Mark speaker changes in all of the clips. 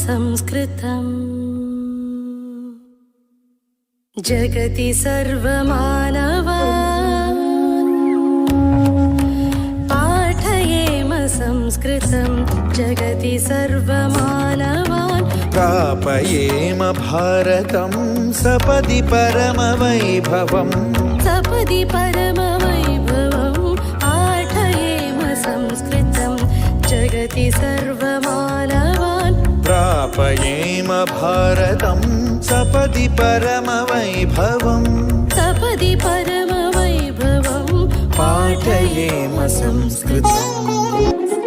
Speaker 1: संस्कृतम् जगति सर्वमानवान् पाठयेम संस्कृतं जगति सर्वमानवान्
Speaker 2: प्रापयेम भारतं सपदि परमवैभवम्
Speaker 1: सपदि परमवैभवम् पाठयेम संस्कृतं जगति सर्वमानवान्
Speaker 2: प्रापयेम भारतं सपदि परमवैभवम्
Speaker 1: सपदि परमवैभवम्
Speaker 2: पाठयेम संस्कृतम्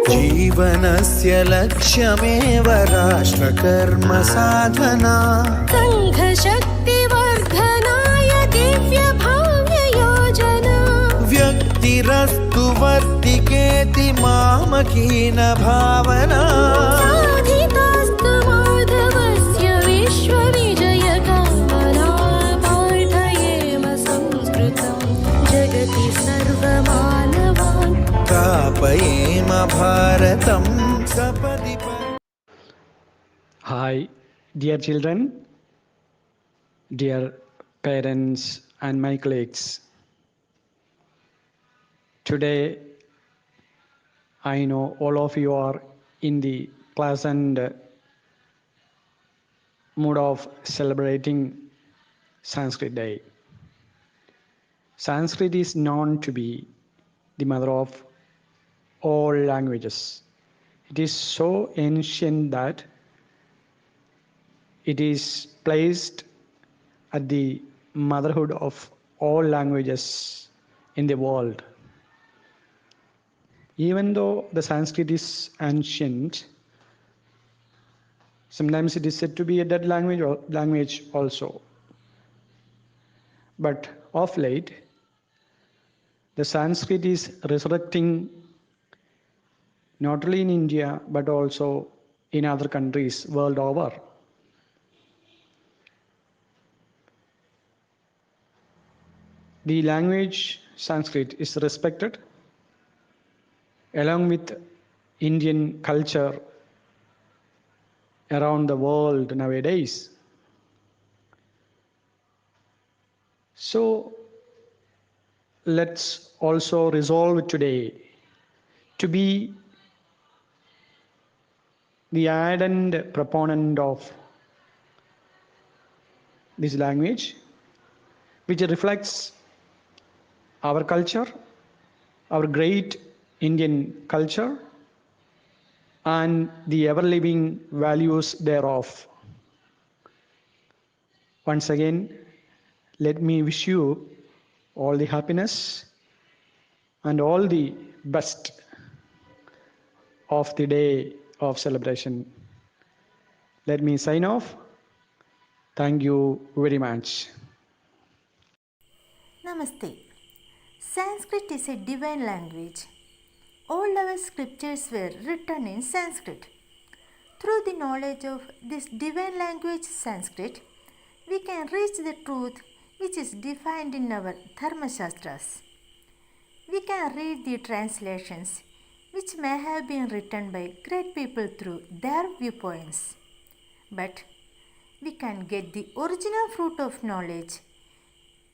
Speaker 2: जीवनस्य लक्ष्यमेव राष्ट्रकर्म साधना
Speaker 1: संघशक्तिवर्धनाय दिव्यभाव्ययोजना
Speaker 2: व्यक्तिरस्तु वर्तिकेति मामकीन भावना
Speaker 1: साधितास्तु माधवस्य विश्वविजयकामना पाठयेम संस्कृतं जगति सर्वमानवान्
Speaker 2: प्रापयेम भारतं सपदि
Speaker 3: Hi, dear children, dear parents and my colleagues. Today, I know all of you are in the pleasant mood of celebrating Sanskrit Day. Sanskrit is known to be the mother of all languages. It is so ancient that it is placed at the motherhood of all languages in the world. Even though the Sanskrit is ancient, sometimes it is said to be a dead language also. But of late, the Sanskrit is resurrecting not only in India but also in other countries world over. The language Sanskrit is respected along with Indian culture around the world nowadays. So let's also resolve today to be the ardent proponent of this language, which reflects our culture, our great Indian culture, and the ever-living values thereof. Once again, let me wish you all the happiness and all the best of the day of celebration. Let me sign off. Thank you very much.
Speaker 4: Namaste. Sanskrit is a divine language. All our scriptures were written in Sanskrit. Through the knowledge of this divine language Sanskrit, we can reach the truth which is defined in our Dharma Shastras. We can read the translations which may have been written by great people through their viewpoints. But we can get the original fruit of knowledge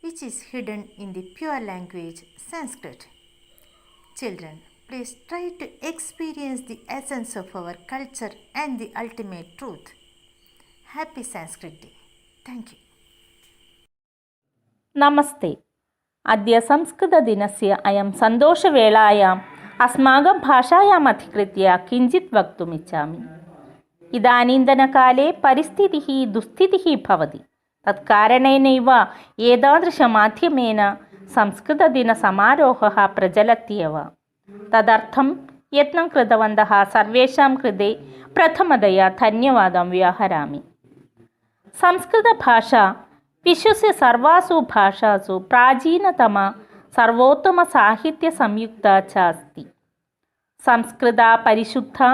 Speaker 4: which is hidden in the pure language Sanskrit. Children, please try to experience the essence of our culture and the ultimate truth. Happy Sanskrit Day. Thank you.
Speaker 5: नमस्ते। अद्य संस्कृतदिनस्य अयं सन्तोषवेलायाम् अस्माकं भाषायाम् अधिकृत्य किञ्चित् वक्तुमिच्छामि। इदानीन्तनकाले परिस्थितिः दुस्थितिः भवति। तत्कारणेनैव एतादृशमाध्यमेन संस्कृतदिनसमारोहः प्रचलत्येव। तदर्थं यत्नं कृतवन्तः सर्वेषां कृते प्रथमतया धन्यवादं व्याहरामि। संस्कृतभाषा विश्वस्य सर्वासु भाषासु प्राचीनतमा सर्वोत्तमसाहित्यसंयुक्ता च अस्ति। संस्कृता परिशुद्धा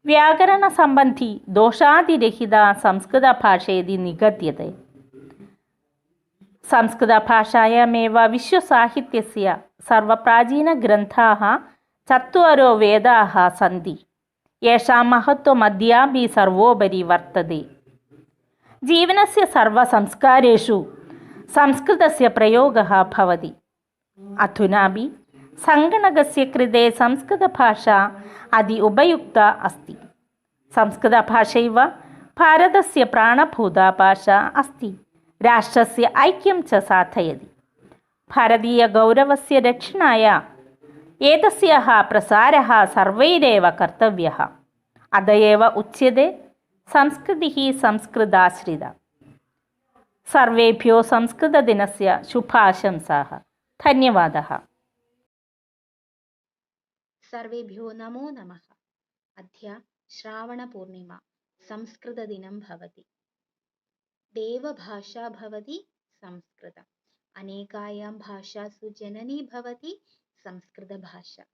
Speaker 5: व्याकरणसम्बन्धी दोषादिरहिता संस्कृतभाषेति निगद्यते। संस्कृतभाषायामेव विश्वसाहित्यस्य सर्वप्राचीनग्रन्थाः चत्वारो वेदाः सन्ति। येषां महत्त्वमद्यापि सर्वोपरि वर्तते. जीवनस्य सर्वसंस्कारेषु संस्कृतस्य प्रयोगः भवति. अधुनापि सङ्गणकस्य कृते संस्कृतभाषा अति उपयुक्ता अस्ति. संस्कृतभाषैव भारतस्य प्राणभूता भाषा अस्ति. राष्ट्रस्य ऐक्यं च साधयति. भारतीयगौरवस्य रक्षणाय एतस्याः प्रसारः सर्वैरेव कर्तव्यः. अत एव उच्यते संस्कृतिः संस्कृताश्रिता. सर्वेभ्यो संस्कृतदिनस्य शुभाशंसाः. धन्यवादः.
Speaker 6: सर्वेभ्यो नमो नमः. अद्य श्रावणपूर्णिमा, संस्कृतदिनं भवति. देवभाषा भवति संस्कृतम्. अनेकायां भाषासु जननी भवति संस्कृतभाषा.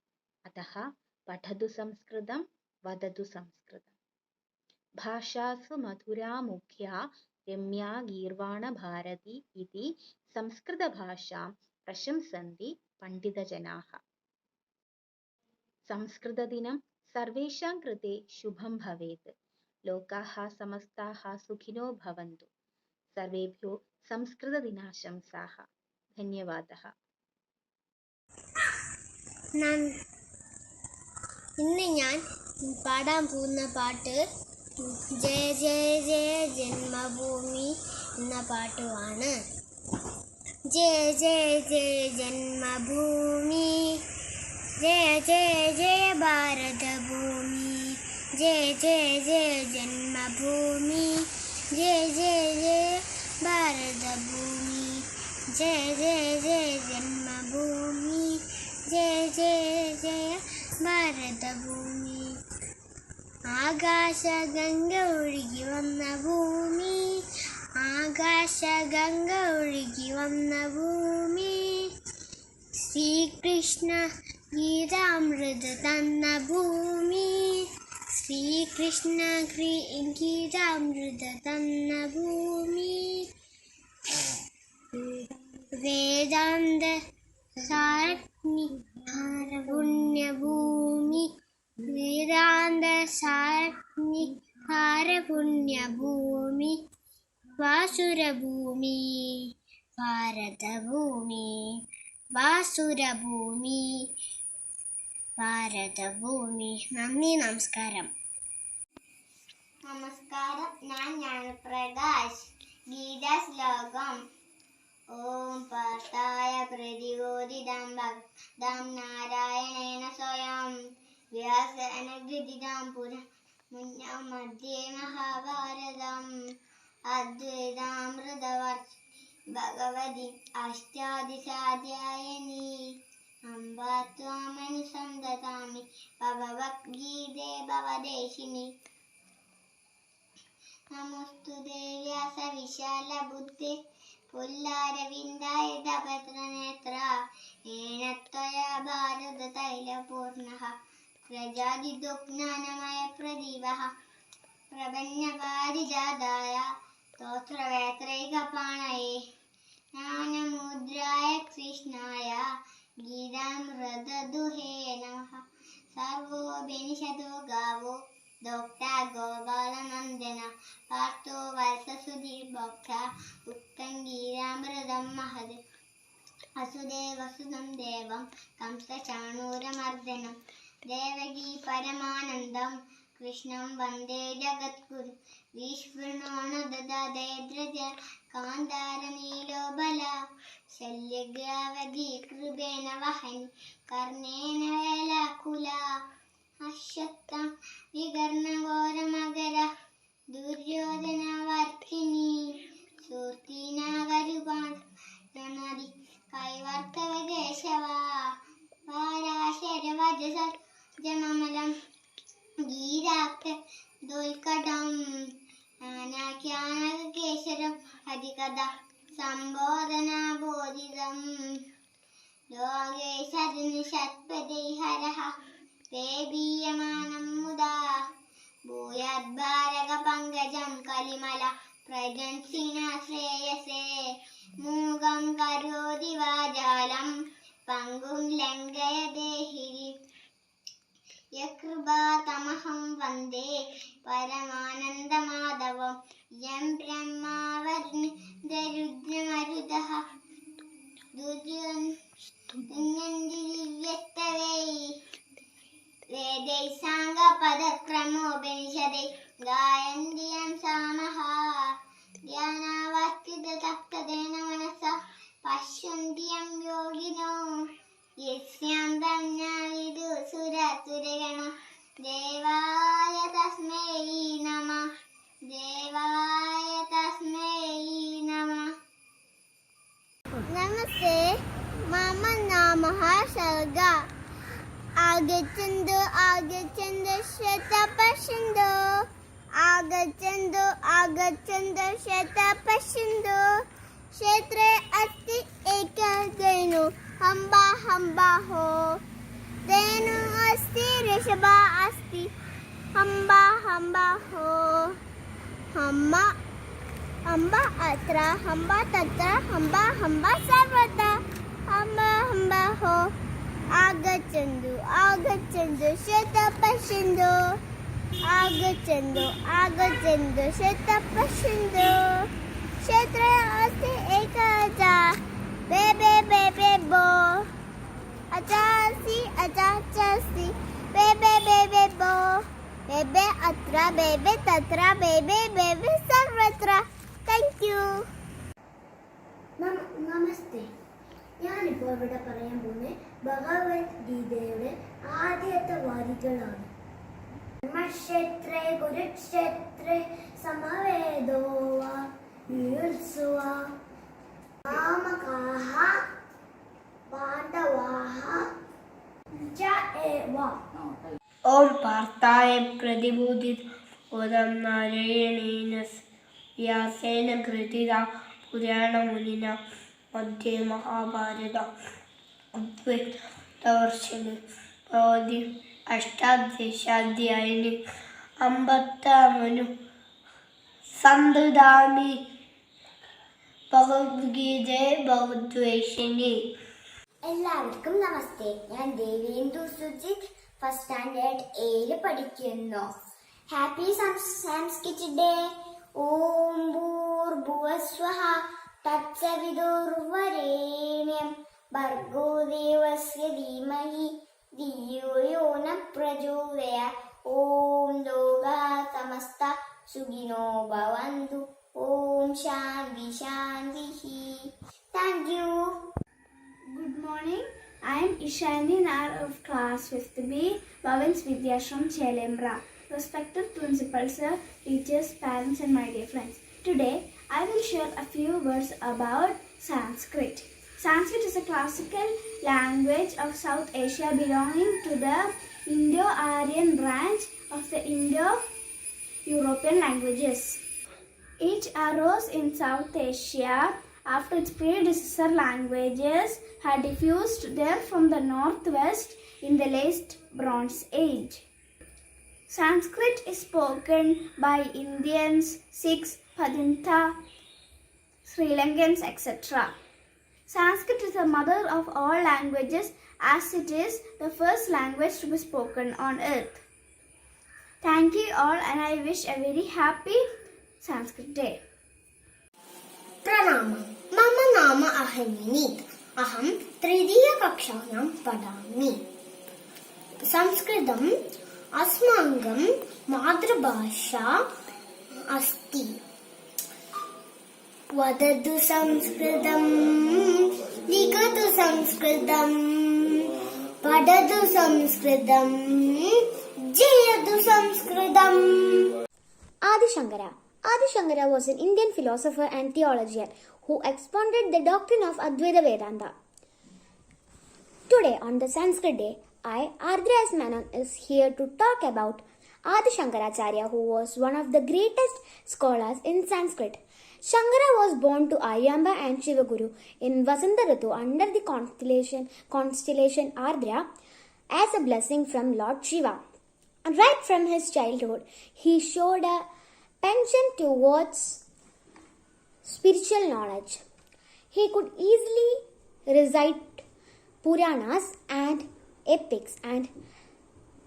Speaker 6: अतः पठतु संस्कृतं, वदतु संस्कृतम्. भाषासु मधुरा मुख्या रम्या गीर्वाणभारती इति संस्कृतभाषां प्रशंसन्ति पण्डितजनाः. संस्कृतदिनं सर्वेषां कृते शुभं भवेत्. लोकाः समस्ताः सुखिनो भवन्तु. सर्वेभ्यो संस्कृतदिनाशंसाः. ധന്യവാദः.
Speaker 7: ഇന്ന് ഞാൻ പാടാൻ പോകുന്ന പാട്ട് ജയ ജയ ജയ ജന്മഭൂമി എന്ന പാട്ടുമാണ്. ജയ ജയ ജയ ജന്മഭൂമി, ജയ ജയ ജയ ഭാരതഭൂമി, ജയ ജയ ജയ ജന്മഭൂമി, ജയ ജയ ജയ ഭാരതഭൂമി, ജയ ജയ ജയ ജന്മഭൂമി, ജയ ജയ ജയ ഭാരതഭൂമി. ആകാശഗംഗ ഒഴുകി വന്ന ഭൂമി, ആകാശഗംഗ ഒഴുകി വന്ന ഭൂമി, ശ്രീകൃഷ്ണ ഗീതാമൃത തന്ന ഭൂമി, ശ്രീകൃഷ്ണ ഗീതാമൃത തന്ന ഭൂമി, വേദാന്ത സാരഗ്നി പുണ്യഭൂമി, വേദാന്ത സാരഗ്നി പുണ്യഭൂമി, വാസുരഭൂമി ഭാരതഭൂമി, വാസുരഭൂമി ഭാരതഭൂമി. നന്ദി, നമസ്കാരം. നമസ്കാരം, ഞാൻ ജ്ഞാനപ്രകാശ്. ഗീതാശ്ലോകം. ഓം പാർത്ഥായ പ്രതിബോധിതം ഭക്തം നാരായണേന സ്വയം വ്യാസേന ഗൃഹീതം പുനഃ മധ്യേ മഹാഭാരതം അദ്വൈതാമൃതവർഷ ഭഗവതി അഷ്ടാദശാധ്യായിനി അംബ ത്വാമനുസന്തതാമി ഭഗവദ്ഗീതേ ഭവദേശിനി. നമോസ്തുതേ വ്യാസ വിശാല ബുദ്ധേ പുല്ലാരവിന്ദായ ഭദ്രനേത്ര ഏന ത്വയാ ഭാരത തൈലപൂർണഃ പ്രജാതിദുഗ്ജ്ഞാനമയ പ്രദീപഃ പ്രപന്നപാരിജാതായ സ്തോത്രവേത്രൈകപാണയേ ജ്ഞാനമുദ്രായ കൃഷ്ണായ ഗീതാമൃതദുഹേ നമഃ. സർവോപനിഷദോ ഗാവോ ദോക്താ ഗോപാലനന്ദന പാർത്ഥോ വത്സസുധീർഭോക്ത ഉക്തം ഗീതാമൃതം മഹത്. വസുദേവസുതം ദേവം കംസചാണൂരമർദ്ദനം ദേവകീ പരമാനന്ദം കൃഷ്ണം വന്ദേ ജഗദ്ഗുരു. വിഷ്ണുണോ ദദാദ്രജ കാന്താരനീലോബല ശല്യഗ്രാവധി കൃപേണ വഹനി കർണേന വേലാകുല അശ്വത്ഥം വികർണഘോരമകര ദുര്യോധനവർത്തിനി സൂർത്തിനാകരുപാണി കൈവർത്തവ കേശവ വാരാശരവജസമലം ഗീരാക്ത ദുൽക്കടം നാനാഖ്യാനകേശരം ഹരികഥ സംബോധന ബോധിതം ലോകേശരിന് ഷത്പതിഹരഃ ദേവീയമാനം മുദാ ഭൂയാദ്ഭാരക പങ്കജം കലിമല പ്രജൻസിന ശ്രേയസേ മൂകം കരോതി വാചാലം പങ്കും ലംഘയതേ യകൃപാതമഹം വന്ദേ പരമാനന്ദമാധവം യം ബ്രഹ്മാവർണരുദ്രമരുതഃ ദിവ്യസ്തവൈ വേദൈ സാംഗപദക്രമോപനിഷദൈ ഗായന്തി യം സാമഃ ധ്യാനാവസ്ഥിതതപ്തദേന മനസഃ പശ്യന്തി യം യോഗിനോ യസ്യാം ബ്രഹ്മവിദു സുരസുരഗണ ദേവായ തസ്മൈ നമഃ ദേവായ തസ്മൈ നമഃ. നമസ്തേ മമ നാമഃ സർഗ ആഗച്ഛന്തു ആഗച്ഛന്തു ശതപശ്യന്തു ആഗച്ഛന്തു ആഗച്ഛന്തു ശതപശ്യന്തു ക്ഷേത്രേ അസ്തി ഏകഃ ധേനു ഹംബ ഹംബാഹോ ധേനു അസ്തി ഋഷഭ അസ്തി ഹംബ ഹംബാഹോ ഹംബ ഹംബ അത്ര ഹംബ തത്ര ഹംബ ഹംബ സർവത്ര ഹംബ ഹംബാഹോ ആഗച്ഛന്തു ആഗച്ഛന്തു ശതപശ്യന്തു ആഗച്ഛന്തു ആഗച്ഛന്തു ശതപശ്യന്തു ക്ഷേത്രേ അസ്തി ഏകഃ ബേ ബേ ബേ ബേ ബോ അച്ചാസി അച്ചാച്ചി ബേ ബേ ബേ ബേ ബോ ബേ ബേ അത്ര ബേ ബേ തത്ര ബേ ബേ ബേ ബേ സർവത്ര. Thank you. നമസ്തേ. ഞാനിപ്പോൾ ഇവിടെ പറയാൻ പോകുന്നത് ഭഗവത്ഗീതയുടെ ആദ്യത്തെ വരികളാണ്. ധർമ്മക്ഷേത്രേ കുരുക്ഷേത്രേ സമവേദോ വാ യുത്സുവാ മാമകാഃ പാണ്ഡവാഃ ച ഏവ.
Speaker 8: और वार्ताय प्रतिबोधित ओदम नारायणेन व्यासेन कृतिता पुराणमुनिना मध्ये महाभारत अद्वैतदर्शने भवति अष्टादशाध्यायिनि अम्बत्तमनु सन्ददामि ഭഗവത്ഗീതേ ഭഗവദ്വേഷിണി.
Speaker 7: എല്ലാവർക്കും നമസ്തേ. ഞാൻ ദേവേന്ദു സുജിത്, ഫസ്റ്റ് സ്റ്റാൻഡേർഡ് എയില് പഠിക്കുന്നു. Happy Sanskrit day. ഓം ഭൂർഭുവസ്വഃ തത്സവിതുർവരേണ്യം ഭർഗോ ദേവസ്യ ധീമഹി ധിയോ യോ ന പ്രചോദയാത്. ഓം ലോകാഃ സമസ്താഃ സുഖിനോ ഭവന്തു. ഓം ശാന്തി ശാന്തി. Thank you.
Speaker 9: Good morning. I am Ishani Nar of class 5th B, Bhavans Vidyashram, Chelembra. Respected principal sir, teachers, parents and my dear friends. Today I will share a few words about Sanskrit. Sanskrit is a classical language of South Asia belonging to the Indo-Aryan branch of the Indo-European languages. It arose in South Asia after its predecessor languages had diffused there from the northwest in the late Bronze Age. Sanskrit is spoken by Indians, Sikhs, Padinta, Sri Lankans, etc. Sanskrit is the mother of all languages as it is the first language to be spoken on earth. Thank you all and I wish a very happy Sanskrit Day.
Speaker 7: प्रणाम. मम नाम अहमिनीत. अहं तृतीयकक्षायां पठामि. संस्कृतम् अस्माकं मातृभाषा अस्ति. वदतु संस्कृतं, लिखतु संस्कृतं, पठतु संस्कृतं, जयतु संस्कृतम्. Adi Shankara was an Indian philosopher and theologian who expounded the doctrine of Advaita Vedanta. Today, on the Sanskrit Day, I, Ardra S. Menon, is here to talk about Adi Shankaracharya, who was one of the greatest scholars in Sanskrit. Shankara was born to Ayamba and Shivaguru in Vasanta Ritu under the constellation Ardra as a blessing from Lord Shiva. Right from his childhood, he showed a penchant towards spiritual knowledge. He could easily recite Puranas and epics and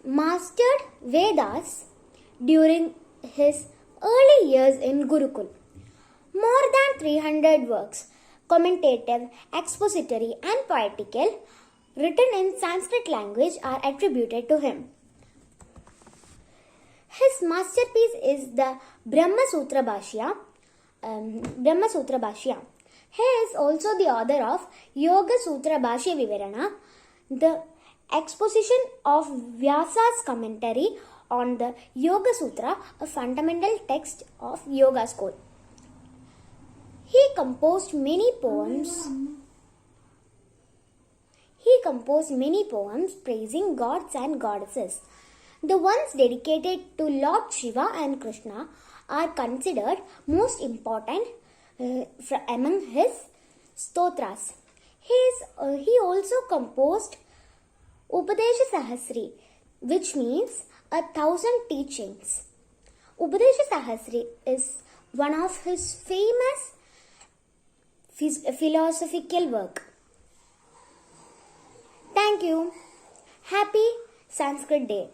Speaker 7: mastered Vedas during his early years in Gurukul. More than 300 works, commentative, expository, and poetical, written in Sanskrit language are attributed to him. His masterpiece is the Brahma Sutra Bhashya. He is also the author of Yoga Sutra Bhashya Vivarana, the exposition of Vyasa's commentary on the Yoga Sutra, a fundamental text of yoga school. He composed many poems praising gods and goddesses. The ones dedicated to Lord Shiva and Krishna are considered most important among his stotras. He also composed Upadesha Sahasri, which means 1,000 teachings. Upadesha Sahasri is one of his famous philosophical work. Thank you. Happy Sanskrit Day.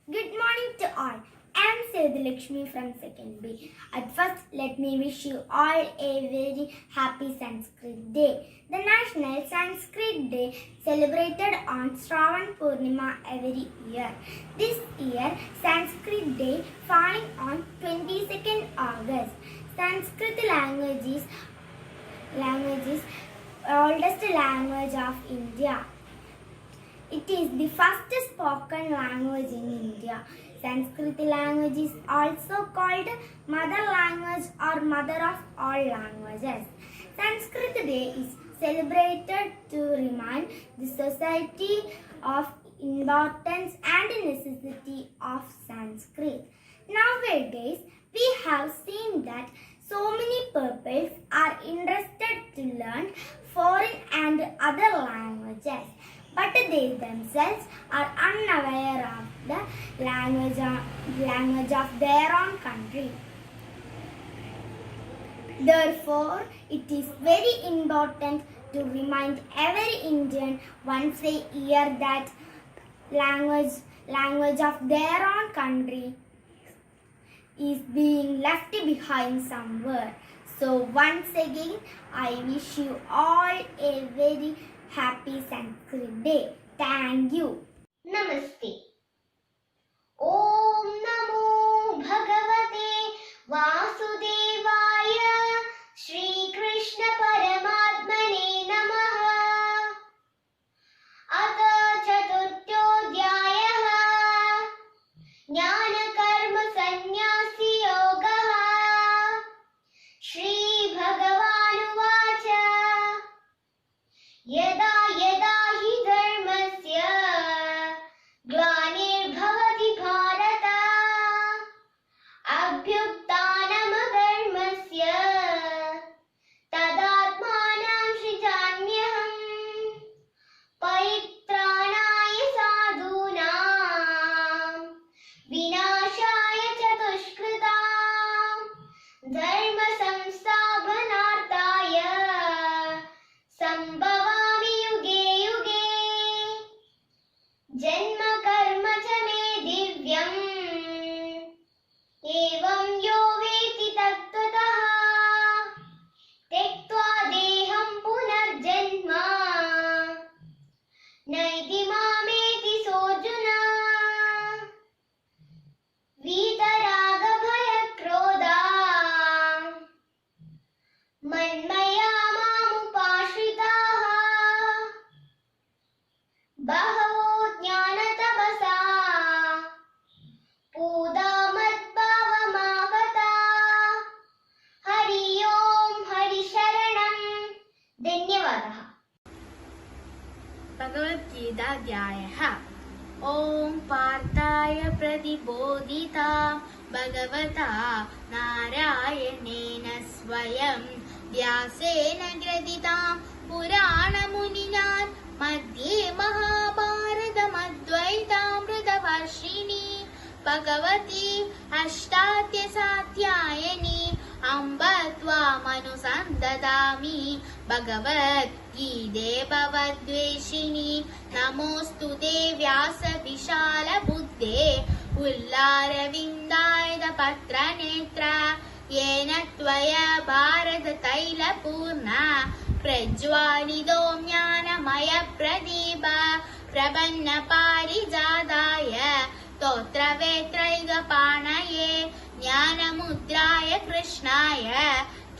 Speaker 9: Good morning to all. I am Sedulakshmi from 2nd B. At first, let me wish you all a very happy Sanskrit Day. The National Sanskrit Day celebrated on Shravan Purnima every year. This year, Sanskrit Day falling on 22nd August. Sanskrit language is oldest language of India. It is the first spoken language in India. Sanskrit language is also called mother language or mother of all languages. Sanskrit Day is celebrated to remind the society of importance and necessity of Sanskrit. Nowadays, we have seen that so many people are interested to learn foreign and other languages, but they themselves are unaware of the language of their own country. Therefore, it is very important to remind every Indian once a year that language of their own country is being left behind somewhere. So once again, I wish you all a very happy Sanskrit Day. Thank you.
Speaker 8: Namaste. Om Namo Bhagavate Vasudevaya Shri Krishna Paramatmane Namaha. Atha Chaturthodhyayah Jnana Karma Sannyasi Yogaha. Shri Bhagavan Uvacha Yada Yada Hi Dharmasya Glanirбhavati Bharata Abhyuktanam Dharmasya Tadatmanam Shrijanyaham Paritranaya Sadhunam Vinashaya Chatushkritam Dharma Samsthapanarthaya Sambhavami Yuge Yuge Janma Karma Cha Me Divyam Evam Yo Veti Tattvataha Tektva Deham Punarjanma Naiti Mameti Sojuna Vitaraga Bhaya Krodha Manmaya Mamupashritaha Bahavo Jnanatabasa Pudamadbhavamagata Hari Om Hari Sharanam. Dhanyavadaha.
Speaker 10: भगवद्गीताध्यायः ॐ पार्थाय प्रतिबोधितां भगवता नारायणेन स्वयं व्यासेन ग्रथितां पुराणमुनिना मध्ये महाभारतमद्वैतामृतवर्षिणी भगवती अष्टादशाध्यायिनी अम्ब त्वामनुसन्ददामि भगवद्गीते भवद्वेषिणि नमोऽस्तु ते व्यासविशालबुद्धे उल्लारविन्दायतपत्रनेत्र येन त्वया भारततैलपूर्णा प्रज्वालितो ज्ञानमयप्रदीप प्रपन्नपारिजाताय स्तोत्रवेत्रैकपाणये ज्ञानमुद्राय कृष्णाय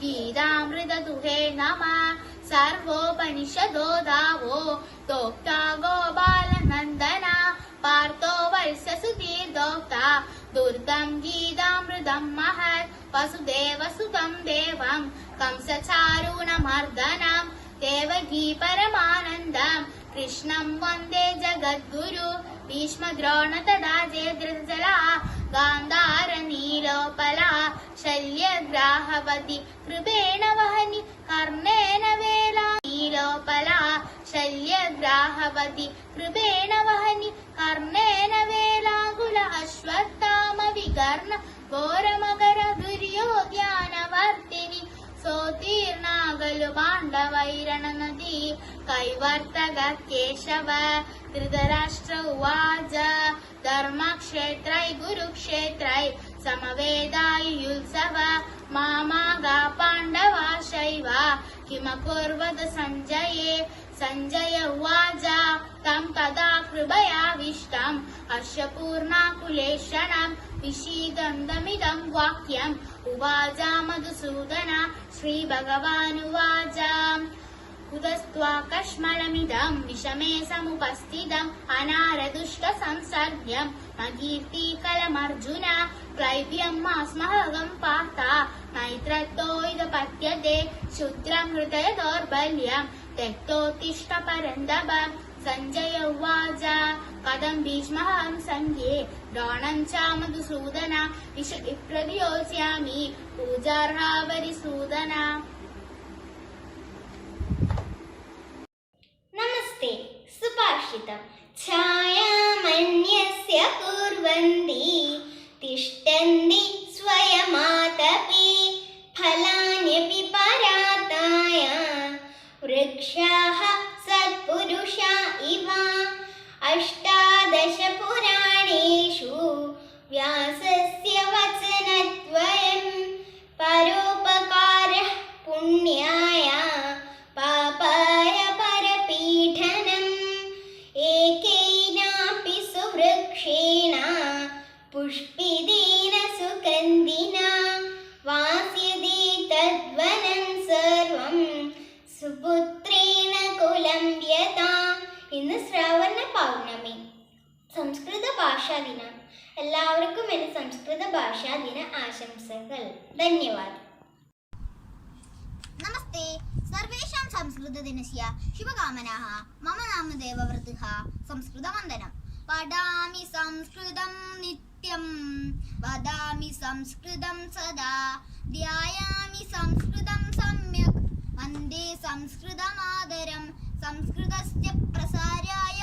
Speaker 10: गीतामृतदुहे नमः सर्वोपनिषदो दावो तोक्ता गोपालनन्दना पार्थो वत्ससुधीर्दोक्ता दुर्गं गीतामृतं महत् वसुदेवसुतं देवं कंसचारूणमर्दनं देवकी परमानन्दं कृष्णं वन्दे जगद्गुरु भीष्मद्रोण तदा जयद्रथजला गान्धारनीलोपला शल्यग्राहवति कृपेण वहनि कर्णेन वेला नीलोपला शल्यग्राहवति कृपेण वहनि कर्णेन वेलाकुल अश्वत्थाम विकर्ण घोरमकर दुर्योध्यानवर्तिनि सोतीर्णागलु पाण्डवैरण नदी कैवर्तक केशव धृतराष्ट्र उवाच धर्मक्षेत्रै कुरुक्षेत्रै समवेदायुयुत्सव मामागा पाण्डवाशैव किमकुर्वत सञ्जये सञ्जय उवाच तं तदा कृपयाविष्टम् हर्षपूर्णाकुलेक्षणम् विषीदन्तमिदं वाक्यम् उवाच मधुसूदन श्रीभगवानुवाच कुतस्त्वाकश्मलमिदं विषमे समुपस्थितम् अनारदुष्टसंसर्ग्यं मकीर्तिकलमर्जुन क्लैव्यं मास्महगं पार्थ मैत्रत्तो इदपत्यते क्षुद्रं हृदय दौर्बल्यं त्यक्तोत्तिष्ठ परन्दप सञ्जय उवाच कथं भीष्महं सङ्घे द्रोणं च मधुसूदन प्रतियोत्स्यामि पूजार्हा वरिसूदन।
Speaker 8: नमस्ते सुभाषितं छायामन्यस्य कुर्वन्ति तिष्ठन्ति स्वयमातपि फलान्यपि पराताय वृक्षाः सत्पुरुषा इव अष्टादश पुराणेषु व्यासस्य वचनद्वयं परोपकारः पुण्याय पापाय परपीठनम् एकेनापि सुवृक्षेण पुष्पितेन सुगन्धिना वास्यते तद्वनं सर्वं सुपुत्रेण कुलं व्यता। ഇന്ന് ശ്രാവണ പൗർണമി സംസ്കൃത ഭാഷാ ദിനം. എല്ലാവർക്കും എൻ്റെ സംസ്കൃത ഭാഷാ ദിന ആശംസകൾ. ധന്യവാദം.
Speaker 11: नमस्ते सर्वेषां संस्कृतदिनस्य शुभकामनाः. मम नाम देवव्रतः. संस्कृतवन्दनं. पठामि संस्कृतं नित्यं वदामि संस्कृतं सदा ध्यायामि संस्कृतं सम्यक् वन्दे संस्कृतमादरं संस्कृतस्य प्रसाराय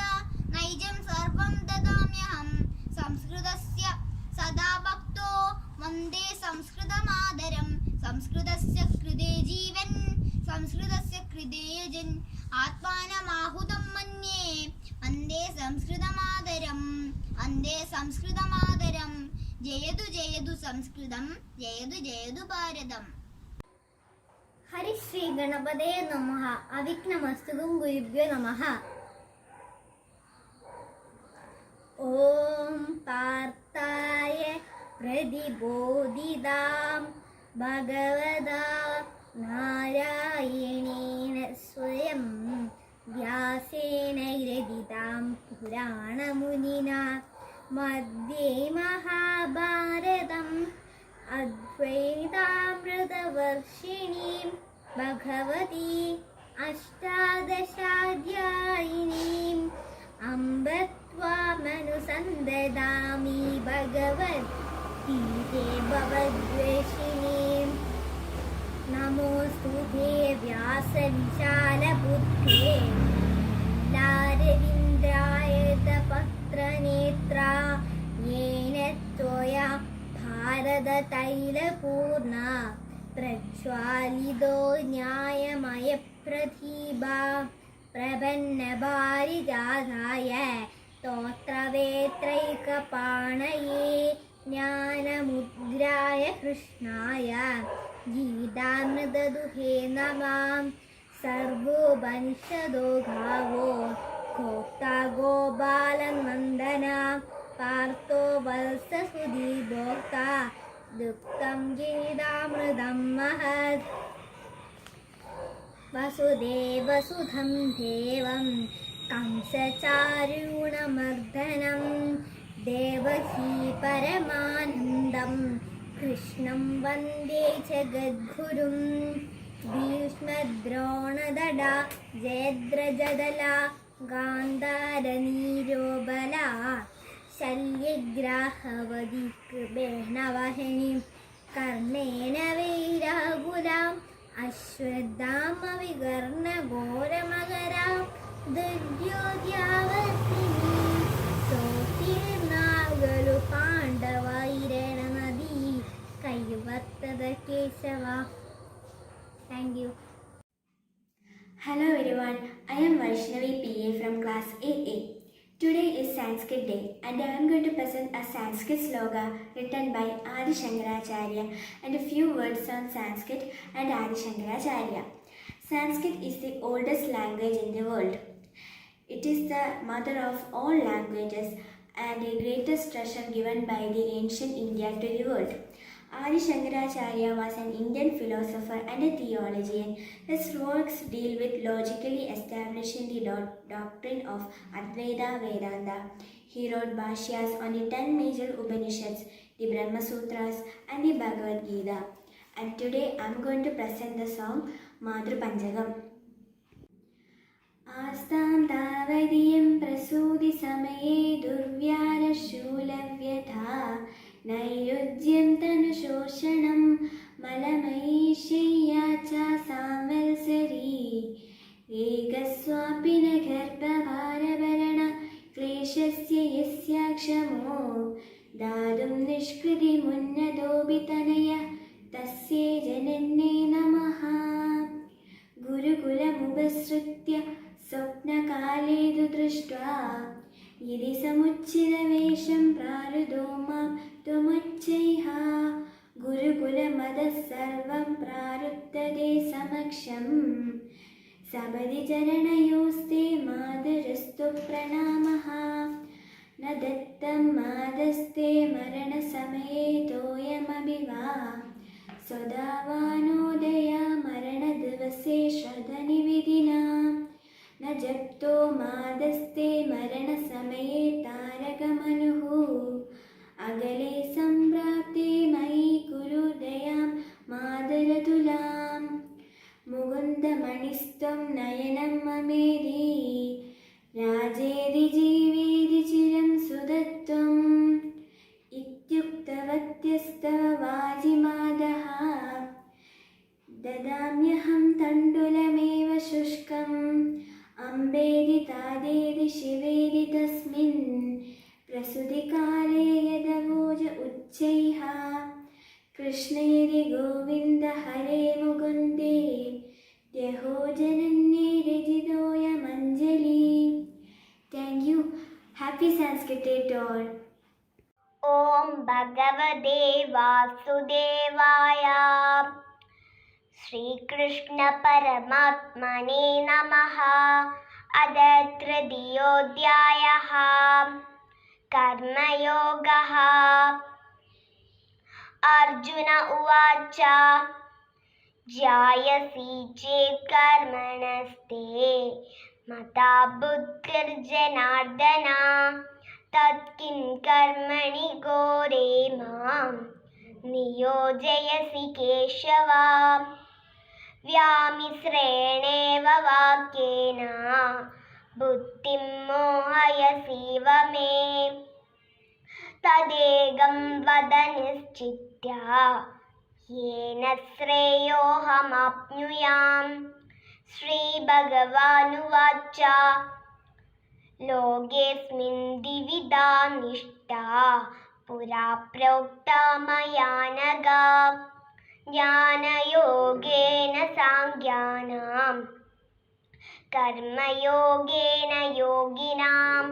Speaker 11: नैजं सर्वं ददाम्यहं संस्कृतस्य सदा भक्तो वन्दे संस्कृतमादरं संस्कृतस्य कृते जीवन् संस्कृतस्य कृते यजन् आत्मानमाहुतं मन्ये वन्दे संस्कृतमादरं वन्दे संस्कृतमादरं जयतु जयतु संस्कृतं जयतु जयतु भारतम्.
Speaker 7: हरिश्री गणपते नमः. अविघ्नमस्तु गुरुभ्यो नमः. ॐ पार्थाय प्रतिबोधितां भगवता नारायणेन स्वयं व्यासेन ग्रथितां पुराणमुनिना मध्ये महाभारतम् अद्वैतामृतवर्षिणीं भगवती अष्टादशाध्यायिनीम् अम्ब त्वामनुसन्ददामि भगवद्गीते भवद्वेषिणीम् नमोऽस्तु ते व्यासविशालबुद्धे लारविन्द्रायतपत्रनेत्रा येन त्वया भारततैलपूर्णा പ്രജ്വാലിതോ ന്യായമയപ്രദീപാ പ്രപന്നപാരിജാതായ സ്തോത്രവേത്രൈകപാണയേ ജ്ഞാനമുദ്രായ കൃഷ്ണായ ഗീതാമൃതദുഹേ നമാം സർവോപനിഷദോ ഗാവോ ഘോക്താ ഗോപാലനന്ദന പാർത്ഥോ വത്സസുധീഭോക്താ ദുഃഖം ഗീതാമൃതം മഹത് വസുദേവസുധം ദേവം कंसचारूणमर्दनं देवकी परमानन्दं कृष्णं वन्दे जगद्गुरुं भीष्मद्रोणदडा जयद्रजदला गान्धारनीरोबला शल्यग्राहवती कृपेणवहिनीं कर्णेन वीराकुलाम् अश्वत्थामविकर्णघोरमकरां दुर्योध्यावर्तिनी सोतीर्णागलु पाण्डवैरणनदी कैवर्तत Keshav. Thank you.
Speaker 12: Hello everyone, I am Vaishnavi PA from class 8A. Today is Sanskrit Day and I am going to present a Sanskrit sloga written by Adi Shankaracharya and a few words on Sanskrit and Adi Shankaracharya. Sanskrit is the oldest language in the world. It is the mother of all languages and the greatest treasure given by the ancient India to the world. Adi Shankaracharya was an Indian philosopher and a theologian. His works deal with logically establishing the doctrine of Advaita Vedanta. He wrote bhashyas on the 10 major Upanishads, the Brahma Sutras and the Bhagavad Gita. And today I am going to present the song Madhur Panchagam. Astam Tavadiyam Prasudi Samaye Durvyarashulavyatha Nairudyam Tanusoshanam Malamaiishya cha Samvalsari Ekaswapina Garbhavaravarana Kleshasya Yasyakshamo Dadum Nishkriti Munnadobhitanaya Tasye Jananne Namaha Gurukulamubasritya Swapnakaledu Drishtva Yidi Samuchchidavesham Prarudo Mam Tumachchaiha Gurukulamada Sarvam Praruttade Samaksham Sabadi Charanayoste Madhurastu Pranamaha Nadattam Madaste Marana Samaye Toyamabiva Sodavanodaya Marana Divase Shradhanividina Najapto Madaste Marana Samaye Taragamanuhu Agale Samprapte Mai Kurudayam Madaratulam Mugunda Manistam Nayanam Mamedi Rajedi Jivedi Chiram Sudattam Ityuktavatyastava Vajimadaha Dadamyaham Tandulameva Shushkam Ambedi Tadedi Shivedi Tasmin Prasudikale Yadavoja Uchchaiha Krishneri Govinda Hare Mugunde Deho Jananne Rejidoya Manjali. Thank you. Happy Sanskrit Day to all.
Speaker 8: Om Bhagavate Vasudevaya Shri Krishna Paramatmane Namaha Adatradiyodhyayaha Karma Yogaha Arjuna Uvacha Jayasi Chet Karmanaste Mata Buddhir Janardana Tatkim Karmani Gore Mam Niyojayasi Keshava Vyamisreneva Vakyena Buddhim Mohayasiva Me Tadegam Vadanischitya Yena Sreyohamapnuyam Shri Bhagavanuvacha Logesmin Divida Nishta Pura Prokta Mayanaga ज्ञानयोगेन साङ्ख्यानां कर्मयोगेन योगिनां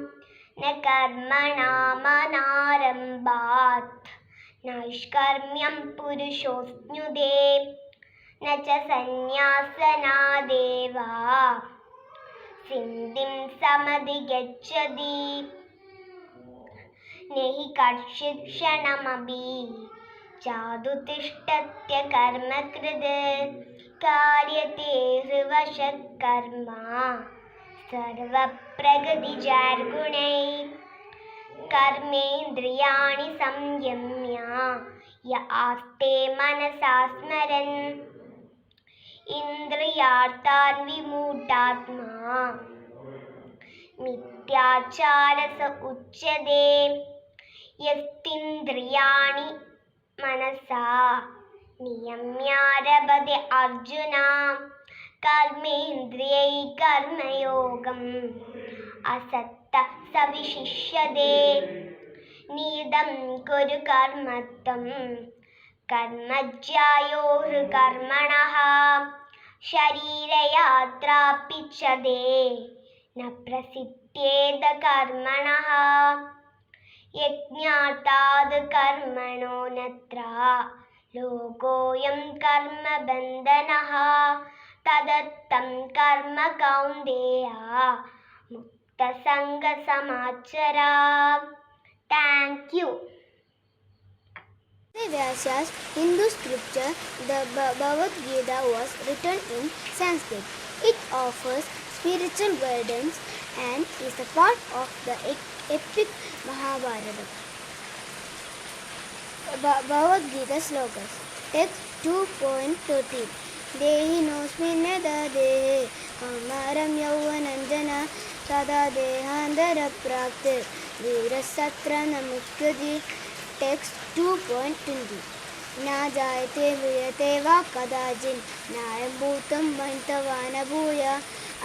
Speaker 8: न कर्मणामनारम्भात् नैष्कर्म्यं पुरुषोऽश्नुते न च सन्न्यासनादेव सिद्धिं समधिगच्छति न हि कश्चित् क्षणमपि चादुतिष्ठत्य कर्मकृत् कार्यते ह्रवशः कर्म सर्वप्रगतिजार्गुणैः कर्मेन्द्रियाणि संयम्य य आस्ते मनसा स्मरन् इन्द्रियार्थान् विमूढात्मा मिथ्याचारस उच्यते यस्तीन्द्रियाणि मनसा नियम्यारभते अर्जुन कर्मेन्द्रियैः कर्मयोगम् असक्तः स विशिष्यते नियतं कुरु कर्मत्वं कर्मज्यायो कर्मणः शरीरयात्रापिच्छते न प्रसिद्ध्येत कर्मणः यज्ञार्थाद् कर्मणो नत्र लोकोऽयं कर्मबन्धनः तदर्थं कर्म कौन्तेय मुक्तसङ्गसमाचर. Thank you.
Speaker 7: Vyas's Hindu scripture, the Bhagavad Gita, was written in Sanskrit. It offers spiritual guidance and is a part of the epic Mahabharata. Bhagavad Gita slogans. Text 2.13. Dehi nosmin yada dehe amaram yauvananjana sada dehandara praktir virasatra namukyadi. Text 2.20. Na jayate viyate va kadajin nayam bhutam mahintavana bhuya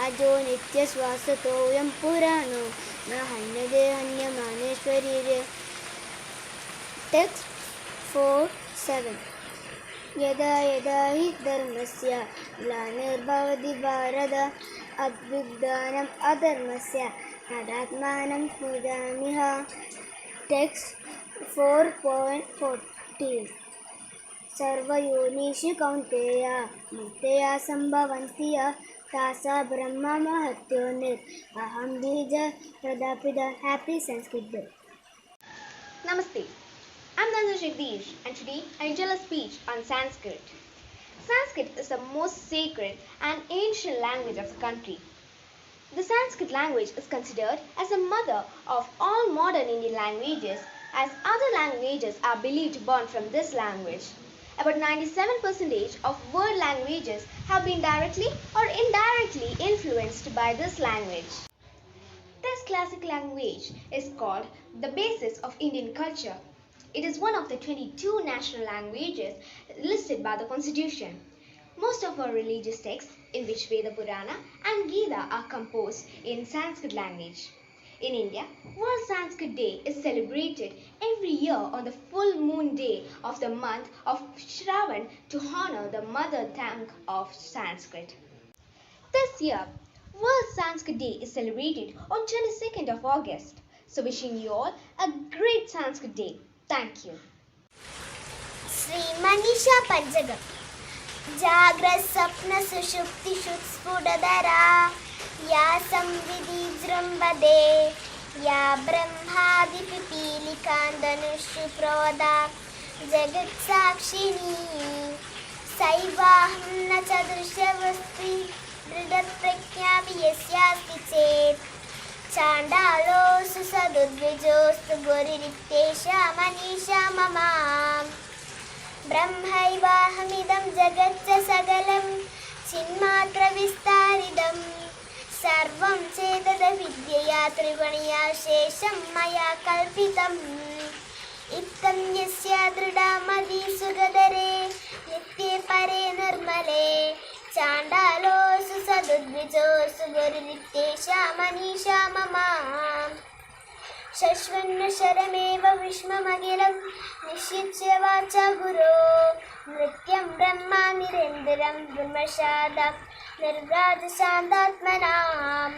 Speaker 7: ajo nitya swasatoyam purano na hanyade hanyamaneshwarire. Text 4.7. Yada yada hi dharmasya glanirбhavati bharata abhyudanam adharmasya nadatmanam smudamiha. Text 4.14. सर्वयोनिषु कौन्तेय मुक्तया सम्भवन्ति तासा ब्रह्म महत्योनिर् अहं बीज प्रदापिता. Happy Sanskrit Day.
Speaker 13: Namaste. I'm Nanda Jagdish and today I tell a speech on Sanskrit. Sanskrit is the most sacred and ancient language of the country. The Sanskrit language is considered as the mother of all modern Indian languages, as other languages are believed born from this language. About 97% of world languages have been directly or indirectly influenced by this language. This classic language is called the basis of Indian culture. It is one of the 22 national languages listed by the Constitution. Most of our religious texts, in which Veda Purana and Gita are composed in Sanskrit language. In India, World Sanskrit Day is celebrated every year on the full moon day of the month of Shravan to honor the mother tongue of Sanskrit. This year, World Sanskrit Day is celebrated on 22nd of August. So wishing you all a great Sanskrit Day. Thank you.
Speaker 8: Sri Manisha Panjagam. Jagrat Sapna Sushupti Shutspudadara Ya Samvidhi Jrambade Ya Brahmadi Pipilikandanushu Proda Jagat Sakshini Saivaham Na Chadrishavasti Vridat Prakyami Yasyasti Chet Chandalo Susadudvijostu Goririktesha Manisha Mamam ब्रह्मैवाहमिदं जगच्च सकलं चिन्मात्रविस्तारितं सर्वं चेतदविद्यया त्रिगुणया शेषं मया कल्पितम् इत्थं यस्य दृढमति सुगदरे नित्ये परे निर्मले चाण्डालोऽसु सदुद्विजोऽसु गुरुनित्येषा मनीषा मम शश्वन्नशरमेव विश्वमखिलं निश्चित्य वाचा गुरो നൃത്യം ബ്രഹ്മ നിരന്തരം ബ്രഹ്മശാദം നിർവ്രാജശാന്താത്മനാം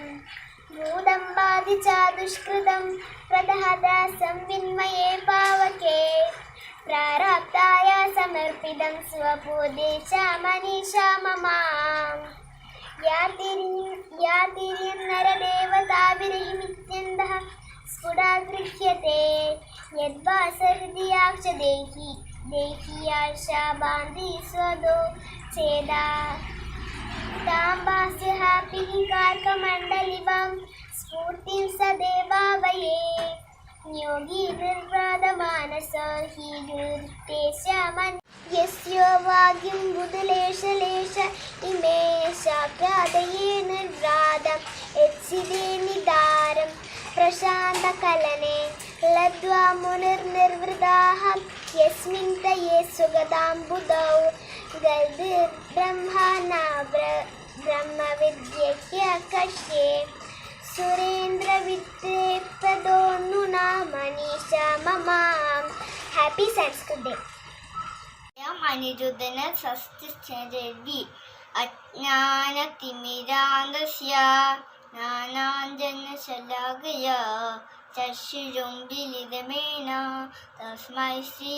Speaker 8: ഭൂതം ബാധിച്ച ദുഷ്കൃതം പ്രദഹദാസം വിന്മയേ പാവകേ പ്രാരാബ്ധായ സമർപ്പിതം സ്വപൂദേശ മനീഷാ മമാം യാതിരിയം നരദേവതാഭിരഹിമിത്യന്തഃ സ്ഫുടാഗൃഹ്യത്തെ യദ്വാസഹൃദിയാക്ഷ ദേഹി ദേഹിയാശാ ബാന്ധി സ്വദോ ചേദാ താംബാസ്യഃ പിഹികാർക്കമണ്ഡലിവാം സ്ഫൂർത്തിം സദേവാവയേ യോഗി നിർവ്രാതമാനസോ ഹി ഗുരുത്തേശമൻ യസ്യോ വാഗ്യം ബുധലേശലേശ ഇമേ ശാഖ്യാദയേ നിർവ്രാതം യത്സിദേ നിദാരം പ്രശാന്തകലനെ ലബ്ധ്വാ മുനിർനിർവൃതാഃ യസ്മിൻ തയേ സുഗതാംബുദൗ ഗർഭിർബ്രഹ്മണാ ബ്രഹ്മവിദ്യയ്യ കശ്യേ സുരേന്ദ്രവിദ്രേപദോന്നുനാ മനീഷാ മമാം. Happy Sanskrit day. അനിരുദ്ധന സസ്തി അജ്ഞാനതിമിരാന്തസ്യ ജ്ഞാനാഞ്ജനശലാകയ ചക്ഷുരും വിലിതമേന തസ്മൈ ശ്രീ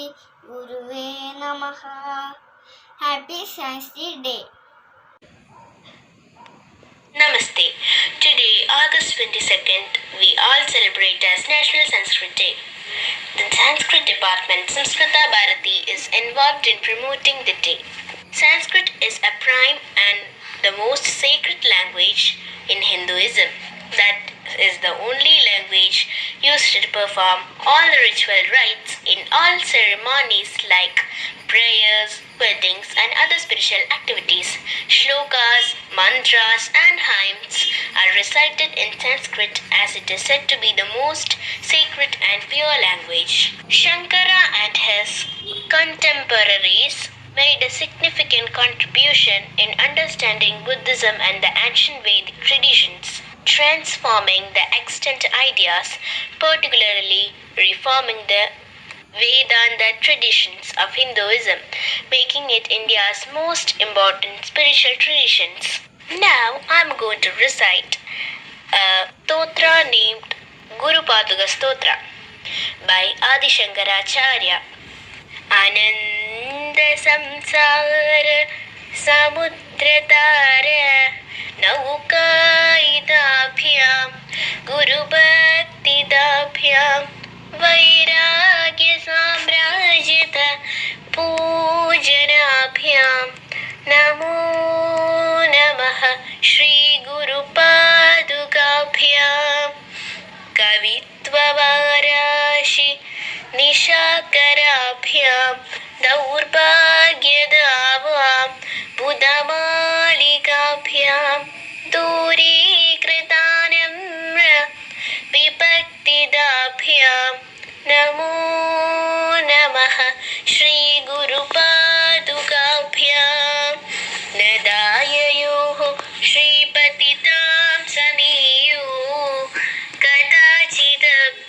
Speaker 8: ഗുരുവേ നമഃ. Happy Sanskrit day.
Speaker 14: Namaste. Today, August 22nd, we all celebrate as National Sanskrit Day. The Sanskrit Department, Samskrita Bharati, is involved in promoting the day. Sanskrit is a prime and the most sacred language in Hinduism. That is the only language used to perform all the ritual rites in all ceremonies like prayers, weddings and other spiritual activities. Shlokas, mantras and hymns are recited in Sanskrit as it is said to be the most sacred and pure language. Shankara and his contemporaries made a significant contribution in understanding Buddhism and the ancient Vedic traditions, transforming the extant ideas, particularly reforming the Vedanta traditions of Hinduism, making it India's most important spiritual traditions. Now I'm going to recite a stotra named Guru Paduka Stotra by Adi Shankaracharya. Ananda samsara samudratara naukaidabhyam Guru Bhakti dabhyam वैराग्य साम्राज्यत पूजनाभ्यां नमो नमः श्री गुरुपादुकाभ्यां कवित्ववाराशि निशाकराभ्यां दौर्भाग्यदावां बुधमालिकाभ्यां दूरीकृतानम्र विभक्तिदाभ्यां नमो नमः श्री गुरुपादुकाभ्यां नदाययोः श्रीपतितां समीयो कदाचिदप्याशु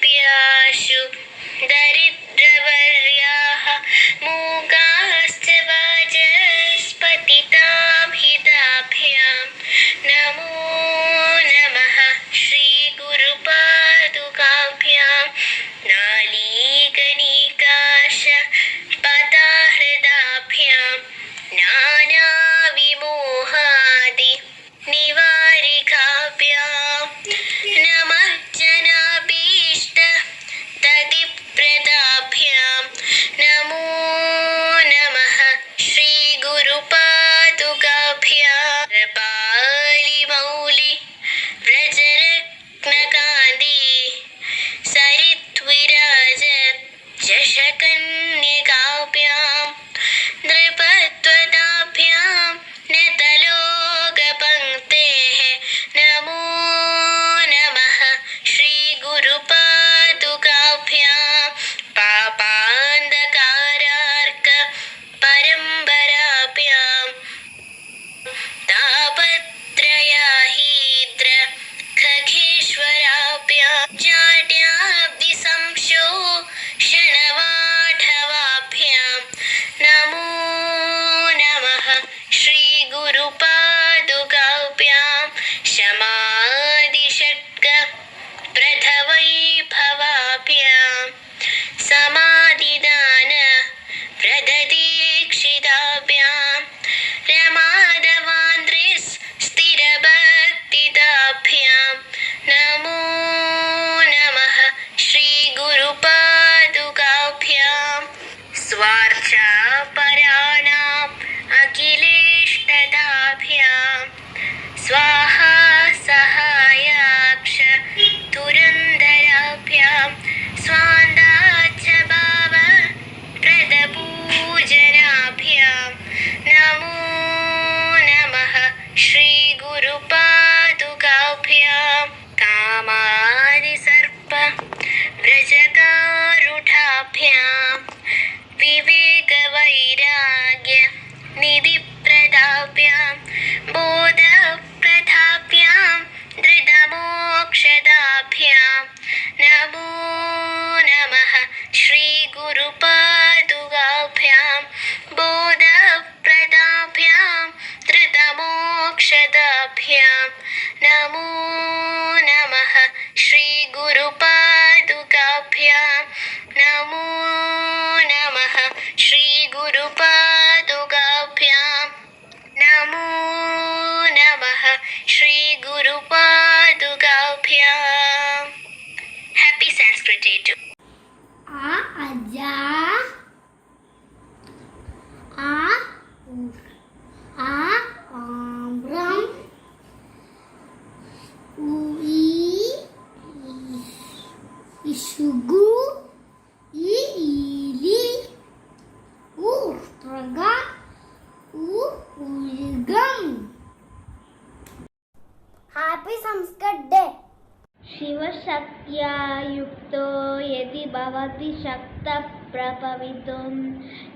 Speaker 14: दरिद्रवर्याः मूकाश्च वाचस्पतितां हिताभ्यां नमो नमः श्री गुरुपादुकाभ्यां नालीकनिकाश पदाहृदाभ्यां नानाविमोहादि निवारिकाभ्यां नमः जनाभीष्ट तदिप्रदाभ्यां नमो स्वार्चापराणाम् अखिलेष्टदाभ्यां स्वाहा सहायाक्ष तुरन्धराभ्यां स्वान्दाच्च भाव प्रदपूजनाभ्यां नमो नमः श्रीगुरुपादुकाभ्यां कामादिसर्प व्रजगारूढाभ्यां विवेकवैराग्य निधिप्रदाभ्यां बोधप्रदाभ्यां धृतमोक्षदाभ्यां नमो नमः श्रीगुरुपादुकाभ्यां बोधप्रदाभ्यां धृतमोक्षदाभ्यां नमो नमः श्रीगुरुपादुकाभ्यां नमो नमः श्रीगुरुपादुकाभ्यां नमो नमः श्रीगुरुपादुकाभ्यां Happy Sanskrit Day to
Speaker 11: आजा आम्रम इशुगु इली उत्रगा उर्गम Happy Sanskrit Day.
Speaker 10: शिवशक्त्या युक्तो यदि भवति शक्तः प्रभवितुं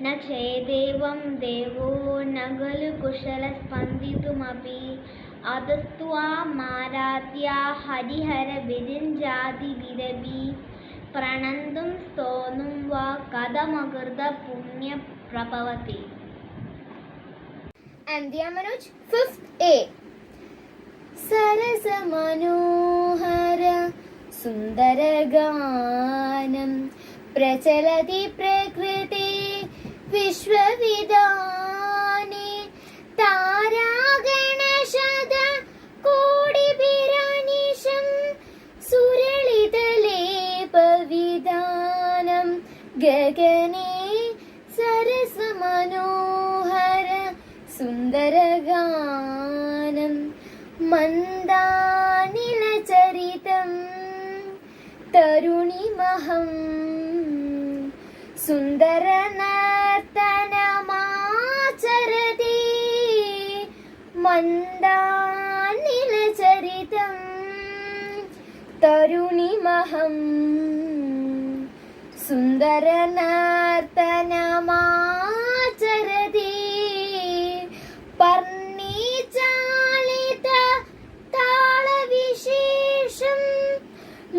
Speaker 10: न चेदेवं देवो न खलु कुशलस्पन्दितुमपि अदस्त्वा मारात्या हरिहरविरिञ्जादिभिरपि प्रणन्तुं स्तोतुं वा कथमकृतपुण्यप्रभवति.
Speaker 13: Andhya Manoj, 5th A. सरसमनोहर सुन्दरगानं प्रचलति प्रकृते विश्वविधाने तारागणशत कोटिभिरनिशं सुरलितलेपविधानं गगने सरसमनोहर सुन्दरगानं मन्दानिलचरितं तरुणिमहं सुन्दरनर्तनमाचरति मन्दानिलचरितं तरुणिमहं सुन्दरनर्तनमाचरति पर्णिचालित तालविशेषं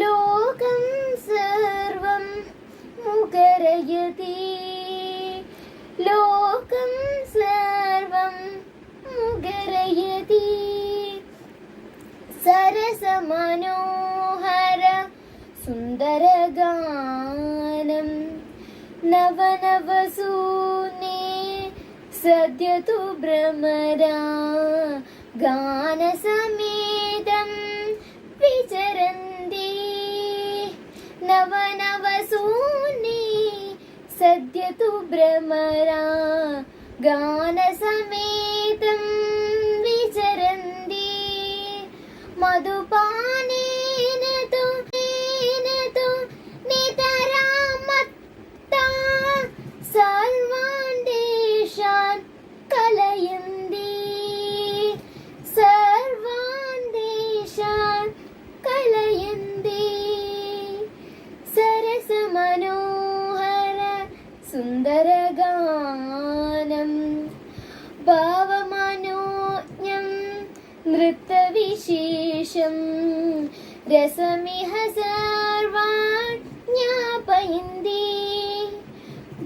Speaker 13: लोकं सर्वं मुखरयति लोकं सर्वं मुखरयति सरसमनोहर सुन्दरगानं नवनवसूने सद्य तु भ्रमरा गानसमेतं विचरन्ति नवनवसूने सद्य तु भ्रमरा गानसमेतं विचरन्ति मधुपानेन तु नितरामत्ता सर्वान् देशान् कलयन्ति सर्वान् देशान् कलयन्ति सरसमनोहर सुन्दरगानं भावमनोज्ञं नृत्यविशेषं रसमिह सर्वान् ज्ञापयन्ति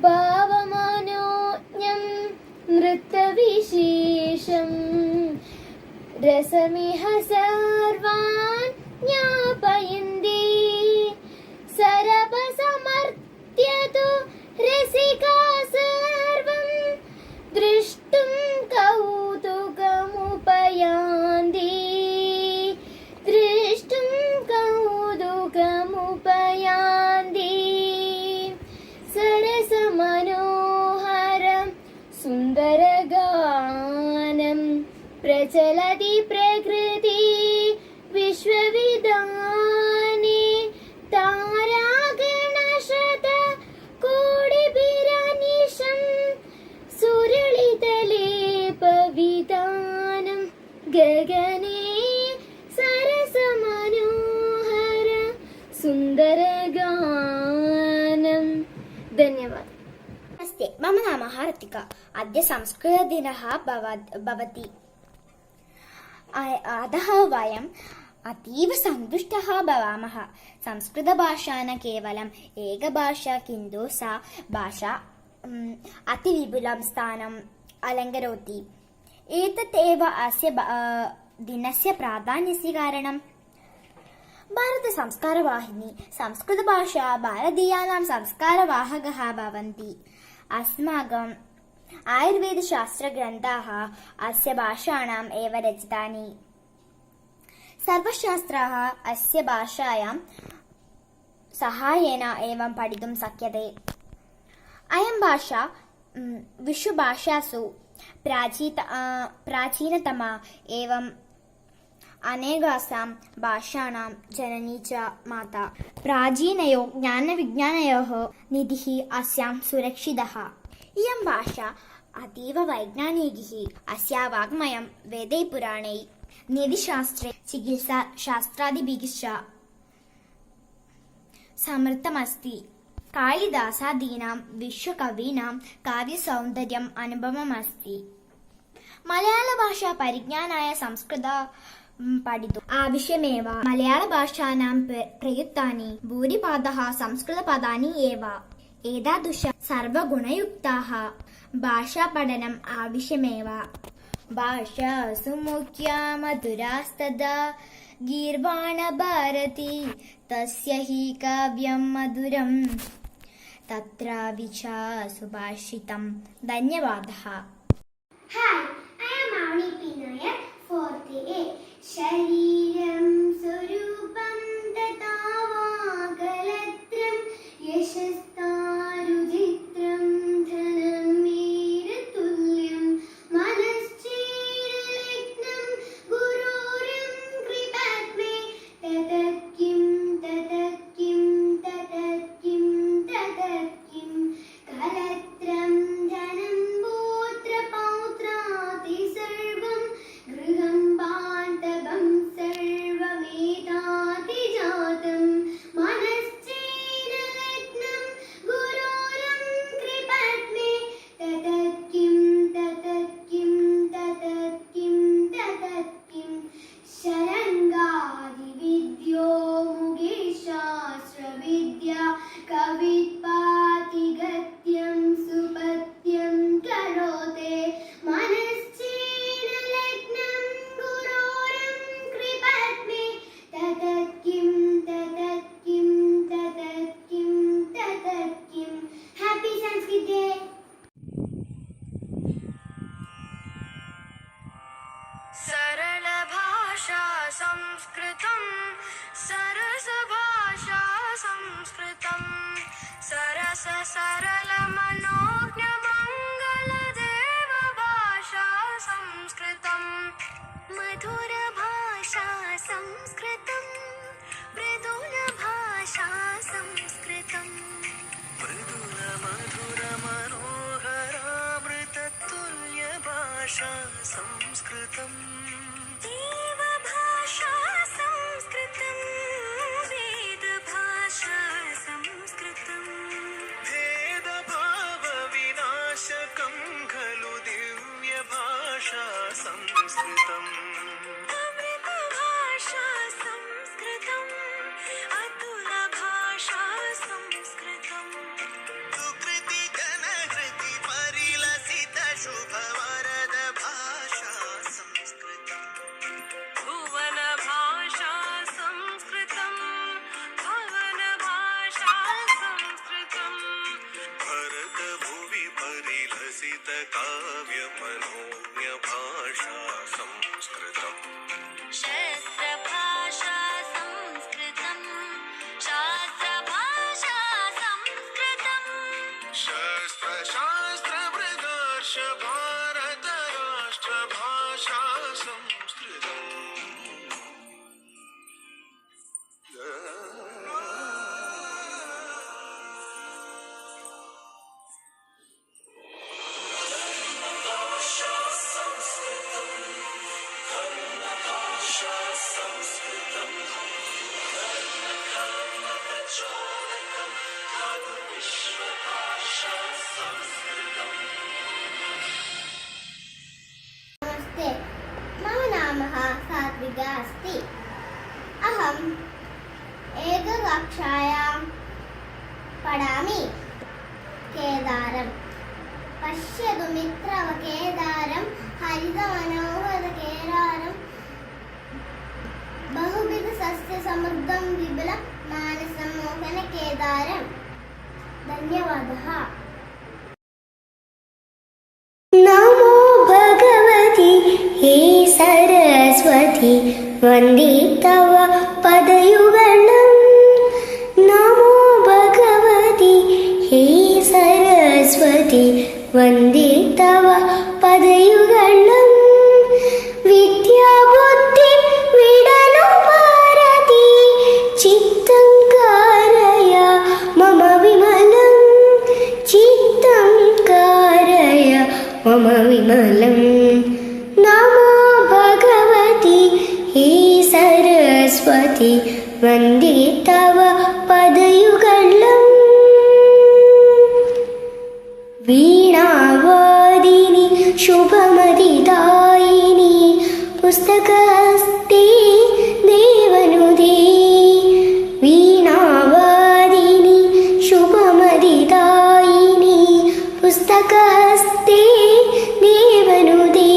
Speaker 13: भावमनोज्ञं नृत्यविशेषं रसमिह सर्वान् ज्ञापयन्ति सरपसमर्थ्यतु रसिका सर्वं दृष्टुं कौतुकमुपयान्ति दृष्टुं कौतुकमुपयान्ति सरसमनो
Speaker 10: प्रचलति प्रकृति विश्वविधाने तारागणशत कोटिभिरनिशं सुरलितलेपवितानं गगने सरसमनोहर सुन्दरगानं। धन्यवादः।
Speaker 7: नमस्ते, मम नाम हार्तिका। अद्य संस्कृतदिनः भवति। अतः वयम् अतीव सन्तुष्टः भवामः। संस्कृतभाषा न केवलम् एकभाषा, किन्तु सा भाषा अतिविपुलं स्थानम् अलङ्करोति। एतत् एव अस्य दिनस्य प्राधान्यस्य कारणम्। भारतसंस्कारवाहिनी संस्कृतभाषा भारतीयानां संस्कारवाहकः भवन्ति। अस्माकम् आयुर्वेदशास्त्रग्रन्थाः अस्य भाषाणाम् एव रचितानि। सर्वशास्त्राः अस्य भाषायां सहायेन एवं पठितुं शक्यते। अयं भाषा विश्वभाषासु प्राचीनतमा एवं अनेकासां भाषाणां जननी च माता। प्राचीनयो ज्ञानविज्ञानयोः निधिः अस्यां सुरक्षितः। इयं भाषा अतीव वैज्ञानिकी। अस्या वाङ्मयं वेदे, पुराणे, नीतिशास्त्रे, चिकित्साशास्त्रादिभिश्च समृद्धमस्ति। कालिदासादीनां विश्वकवीनां काव्यसौन्दर्यम् अनुभवमस्ति। मलयाळभाषा परिज्ञानाय संस्कृतं पठितुम् आवश्यमेव। मलयाळभाषाणां प्रयुक्तानि भूरिभागः संस्कृतपदानि एव। एतादृश सर्वगुणयुक्ताः भाषापठनम् आवश्यमेव। भाषासु मुख्या मधुरास्तदा गीर्वाणभारती, तस्य हि काव्यं मधुरं तत्रापि च सुभाषितम्। धन्यवादः।
Speaker 11: Hi, I am Avani P. Nair, 4th A. शरीरं स्वरूपं तथा वागलत्रं यशस्तारुचित्रं धनं वीरतुल्यं मनश्चेरलग्नं गुरोरं कृपात्मे ततत् किं कलत्रं धनं गोत्रपौत्राति सर्वं गृहं बान्धवं सर्वमेताति जातं मनश्चेरलग्नं गुरोरं कृपात्मे ततत् किं शरङ्गादिविद्यो मुगेशास्त्रविद्या कवित्पातिगत्यं सुपत्यं करोते मनश्चेरलग्नं गुरोरं कृपात्मे ततत् किं हैप्पी संस्कृत डे।
Speaker 1: सरल भाषा संस्कृतं सरस भाषा संस्कृतं सरस सरल मनोज्ञ मंगल देव भाषा संस्कृतं मधुर भाषा संस्कृतं मृदुल भाषा संस्कृतं
Speaker 2: मृदुल मधुर मनोहरामृततुल्य भाषा संस्कृतम्
Speaker 1: देव भाषा संस्कृतं वेद भाषा संस्कृतं
Speaker 2: भेदभाव विनाशकं खलु दिव्य भाषा संस्कृतम्
Speaker 1: अमृत भाषा संस्कृतं अतुल भाषा संस्कृतं
Speaker 2: सुकृति घनकृति परिलसित शुभवरद भाषा संस्कृतम्
Speaker 1: भुवन भाषा संस्कृतं भवन भाषा संस्कृतं
Speaker 2: भरत भुवि परिलसित काव्य मनोज्ञ भाषा संस्कृतम्
Speaker 1: शस्त्र भाषा संस्कृतं शास्त्र भाषा संस्कृतं
Speaker 2: शास्त्र मृदर्श भारत राष्ट्र भाषा
Speaker 11: बालिका अस्ति। अहम् एककक्षायां पठामि। केदारं पश्यतु मित्रव केदारं हरितमनोहरकेदारं बहुविधसस्यसमृद्धं विपुलं मानसं मोहनकेदारम्। धन्यवादः।
Speaker 7: नमो भगवति हे सरस्वती वन्दे तव पदयुगलं। नमो भगवति हे सरस्वती वन्दे तव पदयुगलं। विद्याबुद्धि विडनु भारती चित्तं कारय मम विमलं। चित्तं कारय मम विमलं। नमो भगवति हे सरस्वती वन्दे तव पदयुगलं। वीणावादिनी शुभमतिदायिनी पुस्तकहस्ते देवनुदे। वीणावादिनी शुभमतिदायिनी पुस्तकहस्ते देवनुदे।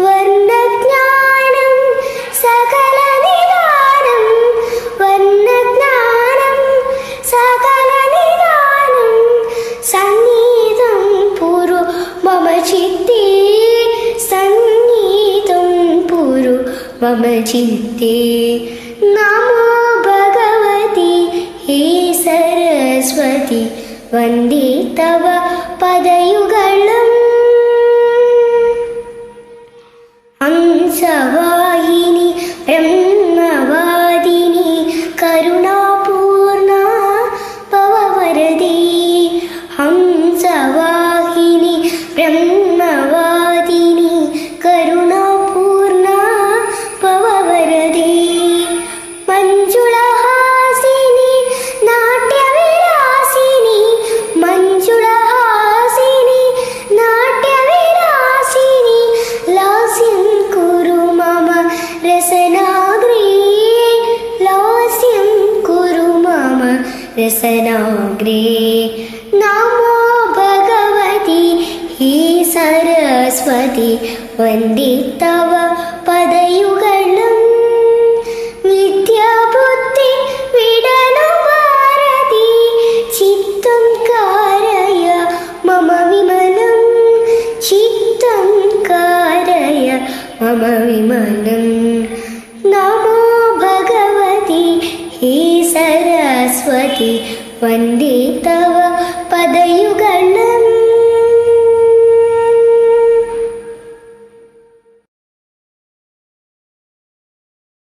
Speaker 7: वर्णज्ञानं सकलनिदानं वर्णज्ञानं सकलनिदानं सन्निधं पुरु मम चित्ते। सन्निधं पुरु मम चित्ते। नमो भगवति हे सरस्वती वन्दे तव पदयुगलं। हंसवाहिनी ब्रह्मवादिनी करुणापूर्णा भववरदे। हंसवाहिनी ब्रह्मवादिनी करुणापूर्णा भववरदे। मञ्जुळहासिनी नाट्यविलासिनी मञ्जुळहासिनी नाट्यविलासिनी लास्यं कुरु मम रसनाग्रे। लास्यं कुरु मम रसनाग्रे। नमो भगवति हे सरस्वती वन्दे तव पदयुगलं। विद्याबुद्धि विडनु भारती चित्तं कारय मम विमलं। चित्तं कारय मम विमलं। नमो भगवति हे सरस्वती वन्दे तव